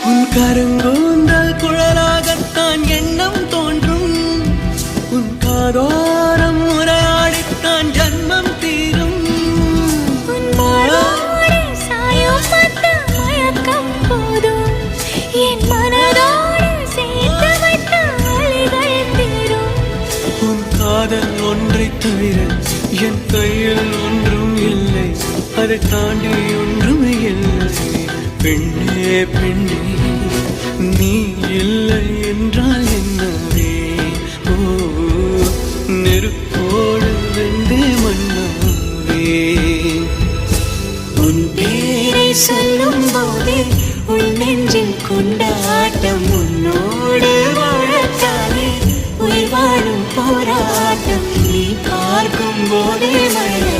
உன் கருங்கூந்தல் குழலாகத்தான் எண்ணம் தோன்றும். உன் காதோரம் உரையாடித்தான் ஜன்மம் தீரும். என் மனதோடு சேர்த்து வைத்த அலைகள் தீரும். உன் காதல் ஒன்றை தவிர என் கையில் ஒன்றும் இல்லை, அதை தாண்டி ஒன்றும் இல்லை. பெண்ணே பெண்ணே நீ இல்லை என்றால் என்னவே? ஓ நெருப்போடு வெந்தே மண்ணாவே. உன் பேரை சொல்லும் போதே உன் நெஞ்சில் கொண்டாட்டம். உன்னோடு வாழத்தானே உயிர் வாழும் போராட்டம். நீ பார்க்கும் போதே மழை